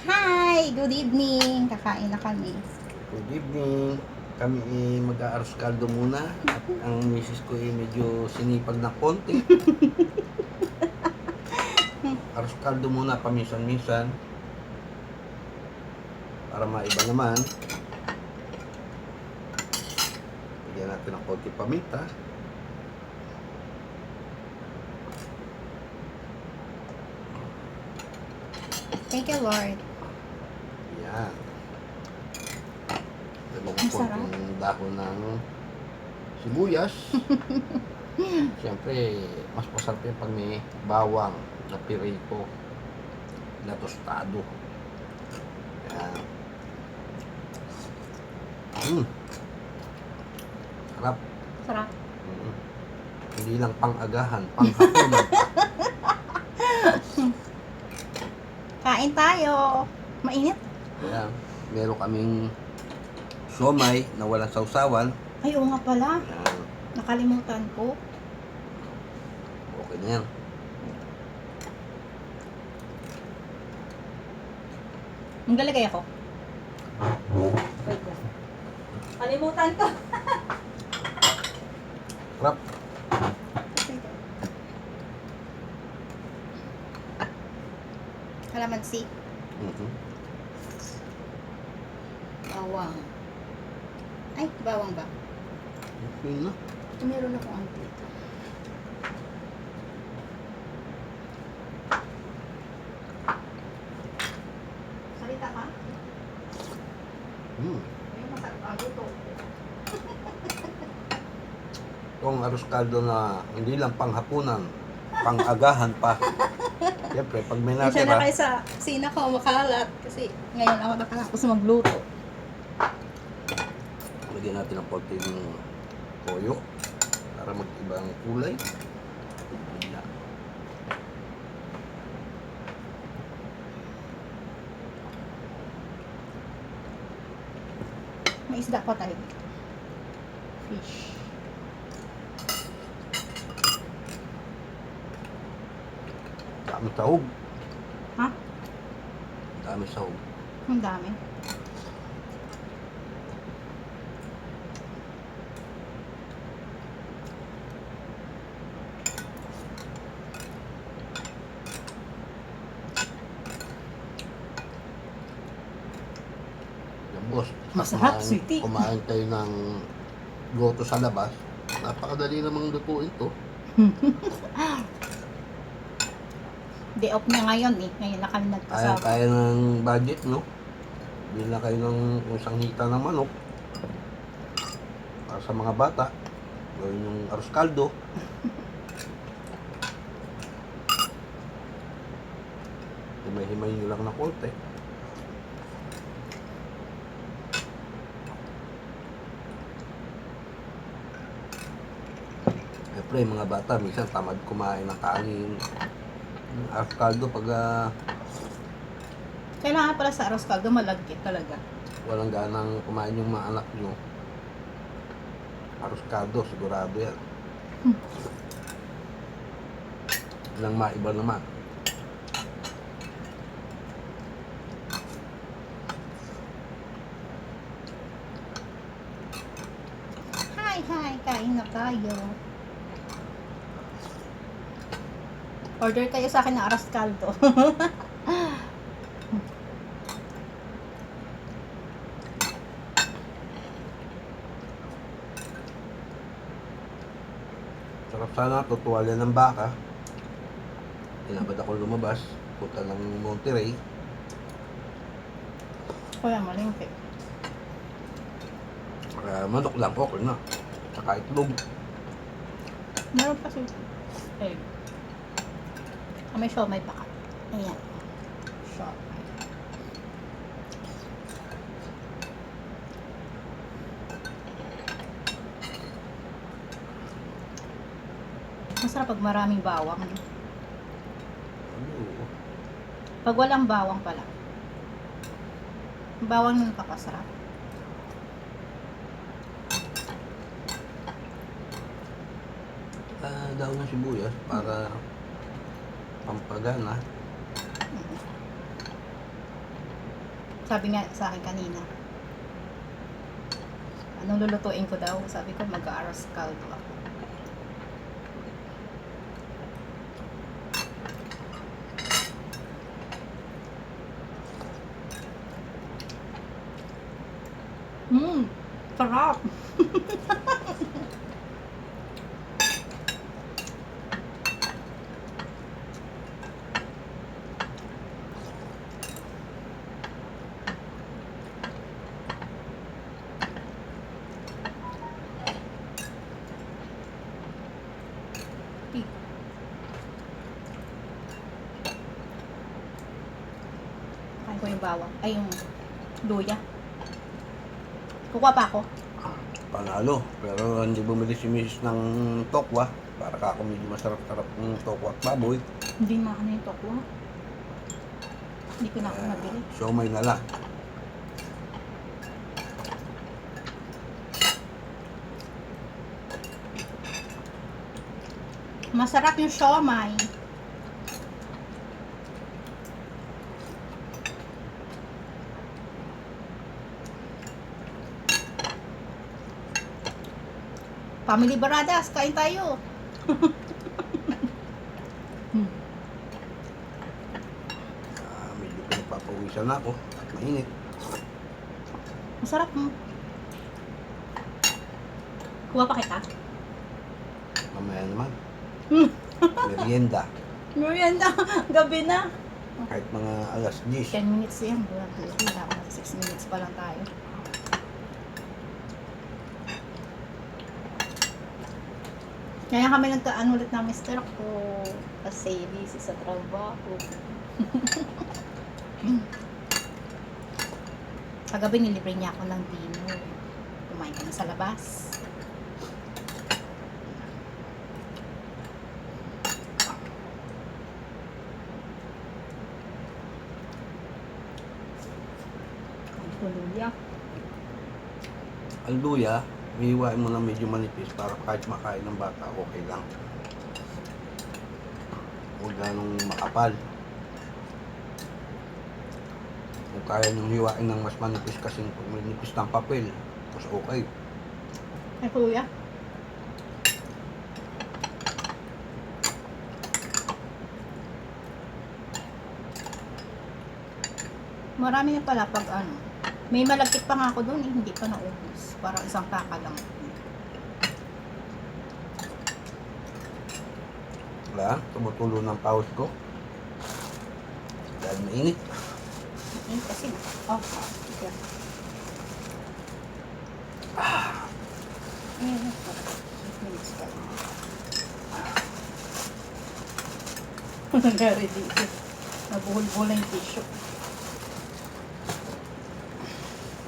Hi! Good evening! Kakain na kami. Good evening. Kami mag-aaros kaldo muna. At ang misis ko medyo sinipag na konti. Aros kaldo muna paminsan-minsan. Para maiba naman. Bigyan natin ng konti paminta. Thank you, Lord. Yan. Dalawang Ang sarap. konting dahon ng sibuyas. Siyempre, mas masarap yung pag may bawang na pirito na tostado. Yan. Sarap. Sarap. Hindi lang pang-agahan, pang-hapunan. Kain tayo. Mainit. Kaya, meron kaming siomay na walang sausawan. Ay, oo nga pala. Yan. Nakalimutan ko. Okay na yan. Maglalagay ako. Wait lang. Kalimutan ko. Sarap. Kalamansi. Mhm. Bawang. Ay, bawang ba? Okay na. Meron ako ang dito. Salita ka? Ay, masarap ang luto. Itong arroz caldo na hindi lang panghapunan, pang-agahan pa. Siyempre, pag may Siya na natira, kayo sa kusina ko makalat kasi ngayon ako nakatapos magluto. lagyan natin ng konting toyo para mag-iba ang kulay. Yan. May isda pa tayo. Fish. Dami sahog. Ha? Dami sahog. Ang dami. Yan, boss. Masarap, Kumain- sweetie. Kumain kayo ng goto sa labas. Napakadali namang lutuin to. Day off na ngayon eh. Ngayon na kami nagkasama. Kaya ng budget, no? Bili na kayo ng isang hita ng manok para sa mga bata. Gawin yung arroz caldo. Himay-himay nyo lang na konti. Siyempre, mga bata, minsan tamad kumain ng kanin. Yung arroz caldo, pag Kailangan pala sa arroz caldo malagkit talaga. walang ganang kumain yung mga anak nyo, arroz caldo, sigurado yan. Nang maiba naman. Hi, hi. Kain na tayo. Order kayo sa akin ng arroz caldo. Sarap sana, tutuwalya ng baka. Tinabad ako lumabas, punta ng Monterey. Kuya, malingkit. Manok lang, okay na. Saka itlog. Meron pa si egg. May siomay pa ka. Ayan. Siomay. Masarap pag maraming bawang. Ano? Pag walang bawang pala. Bawang nun kapasarap. Daon ng sibuyas para pampagana. Sabi nga sa akin kanina, anong lulutuin ko daw? Sabi ko, mag-aros caldo ako. Sarap! Kain ko yung bawang. Ay, yung luya. Kukuha pa ako. Panalo. Pero hindi bumili si Mrs. ng tokwa. Para ka ako medyo masarap-sarap ng tokwa at baboy. Hindi makano yung tokwa. Hindi ko na ako nabili. Siomay na lang. Masarap yung siomay. Family Baradas, kain tayo. Medyo pinapapawisan na ako at mainit. Masarap mo. Kuha pa kita. Mamaya naman. Merienda. Merienda, gabi na. Kahit mga alas 10. 10 minutes yan. Wala pa, 6 minutes pa lang tayo. Kaya kami nagkaan ulit ng mister ko kasi busy sa trabaho. Kagabi nilibre niya ako ng dinner. Kumain kami sa labas. Luya. Ang luya, hihiwain mo na medyo manipis para kahit makain ng bata, okay lang. Huwag ganong makapal. Kung kaya niyong hiwain ng mas manipis kasi pag manipis ng papel, mas okay. Ay, kuya. Marami na pala pag ano. May malagkit pa nga ako doon eh, hindi pa naubos. Parang isang taka lang. Wala, tumutulo ng pawis ko. Dahil mainit. Eh, kasi, oh, okay. Ayan, 8 minutes pa lang. Nangyari dito. Nabuhol-buhol na yung tissue.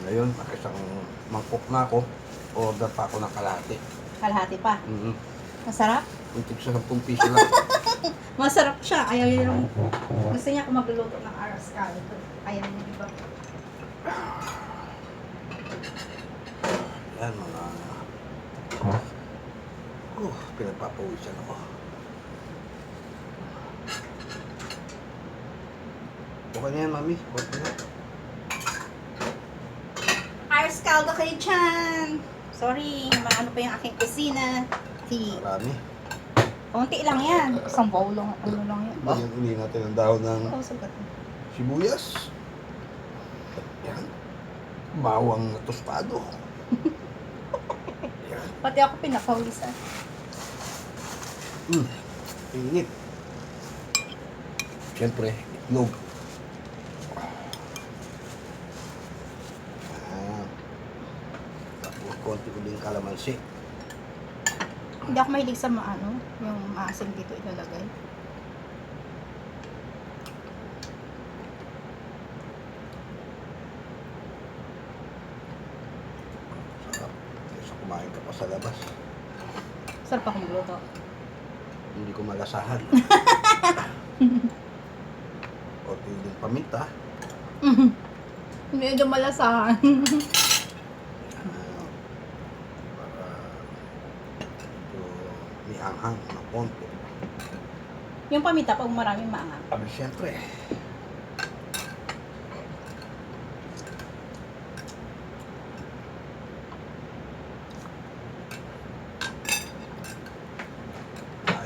Ngayon, isang mangkok na ako. Order pa ako ng kalahati. Kalahati pa. Masarap? Kuntik sa 10 piso lang. Masarap siya. Ayaw yung... Gusto niya ako magluluto ng aros caldo. Ayaw niya, di ba? Yan, mga... pinagpapawisan ako. Okay na yan, mami. Okay na. Aros caldo kayo dyan. Sorry, maano pa yung aking kusina. Marami. Konti lang yan. Isang bowl lang. Ano lang yan. Bigyan uli natin ang dahon ng Oh, sagat. sibuyas. Yan. Bawang na tostado. Yan. Pati ako pinapawisan. Init. Siyempre, itlog. Tapos konti ko din kalamansi. Hindi ako mahilig sa maano, yung maasim dito ilalagay. Sarap. Kaysa kumain ka pa sa labas. Sarap akong magluto. Hindi ko malasahan. Konti din paminta. Hindi ito malasahan. Para medyo may anghang na konti. Yung paminta pag maraming maangang. Abi, siyempre.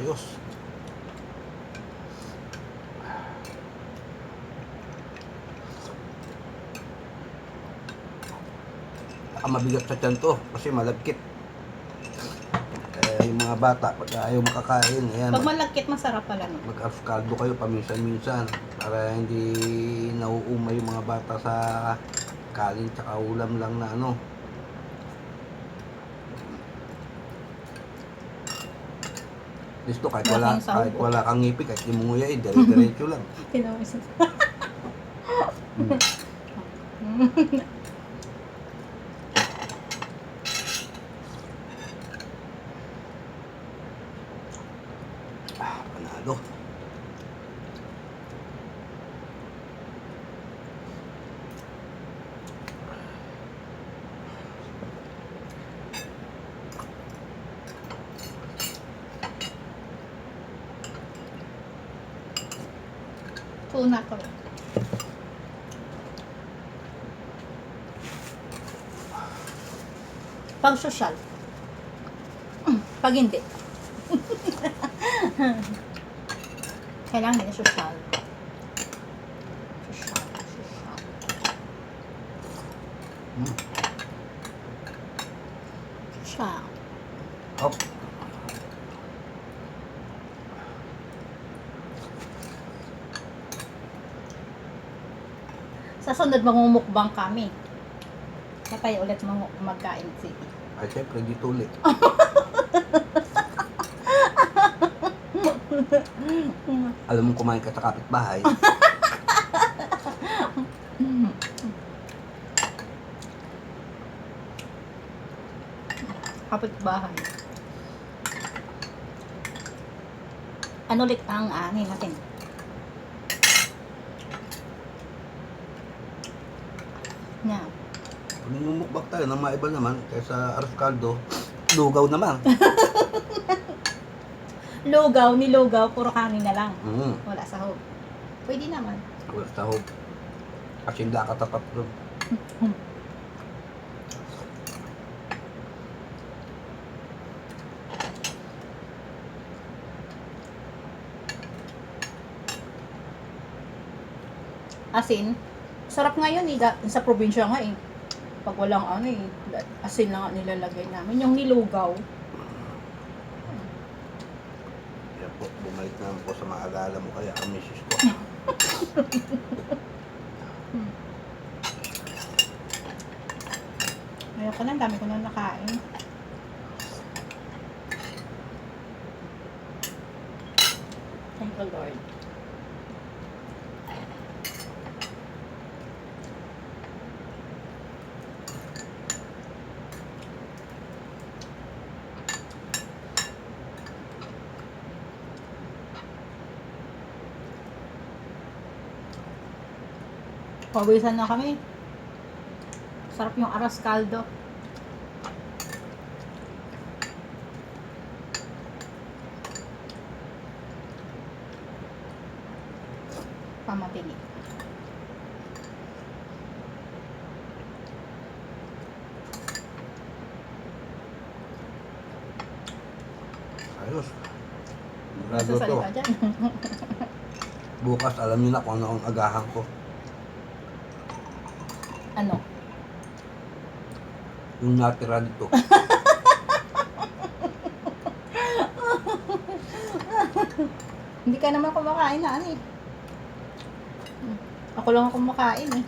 Ayos. Mabigat sa tiyan to kasi malagkit. Yung mga bata, pag ayaw makakain, ayan, Pag malagkit, masarap pala no. mag-arroz caldo kayo paminsan-minsan para hindi nauumay yung mga bata sa kanin tsaka ulam lang na ano. Listo, Malaking sahog. kahit wala kang ngipin, kahit di mo nguyain, dire-diretso lang. Pinawisan. Panalo. Tuna ko. Pag social. Pag hindi. Kailangan nila social. Social. Hmm. Social. Hop. Sa sunod, mangumukbang kami. Kaya tayo ulit magkain city. Ay, syempre, dito ulit. Alam mo kumain ka sa kapitbahay. Kapitbahay. Ano ulit ang ani natin? Na. Kung mumukbang tayo ng maiba naman, kaysa arroz caldo, lugaw naman. Lugaw, nilugaw, puro kanin na lang. Mm. Wala sahog. Pwede naman. Wala sahog. Kasi hindi katapat doon. Asin. Sarap ngayon eh. Sa probinsya nga eh. Pag walang ano eh. Asin na nga nilalagay namin. Yung nilugaw. Yan po, bumalik naman po sa maalala mo kaya ang misis ko. Ayoko lang, dami ko na nakain. Thank you, Lord. Pawisan na kami. Sarap yung arroz caldo. Pamatini. Ayos. Nasa Sigurado to. salita dyan. Bukas alam niyo na kung ano ang agahan ko. Ano? Yung natira dito. Hindi ka naman kumakain na ano eh. Ako lang ang kumakain eh.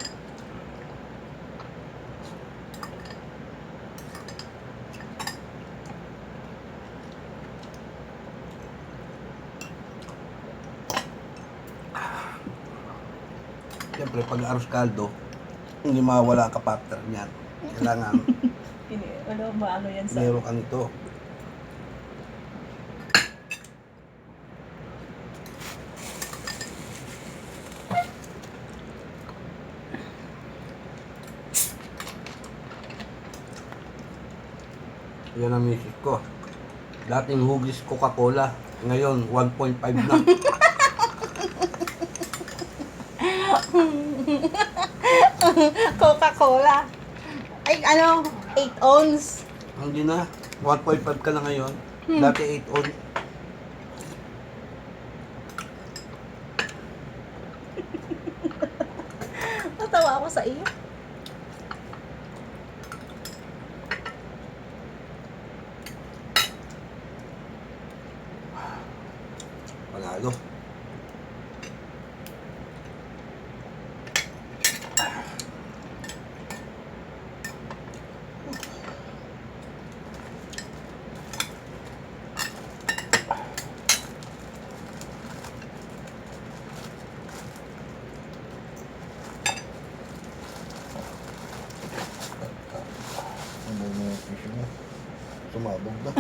Siyempre, pag arroz caldo, hindi mawala ang kapatner niyan. Kailangan Wala ba ano yan meron ka nito. Yan ang misis ko. Dating hugis Coca-Cola, ngayon 1.5 na. Coca-Cola. Ay ano, 8 ounce. Hindi na, 1.5 ka na ngayon. Dati 8 on. Natawa ako sa iyo. Panalo. Ano mo yung tissue mo? Sumabog na.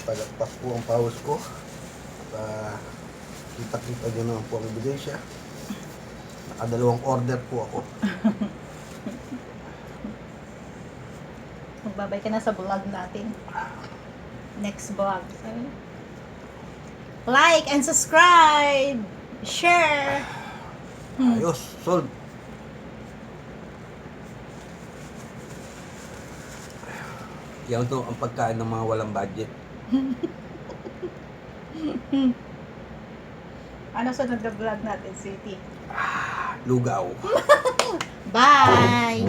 Palagpas po ang pawis ko. Kita-kita nyo naman po ang ebidensya. Nakadalawang order po ako. Magbabay ka na sa vlog natin. Next vlog. Like and subscribe! Share! Ayos, sold. Yan to ang pagkain ng mga walang budget. Ano sunod na vlog natin, City? Lugaw. Bye!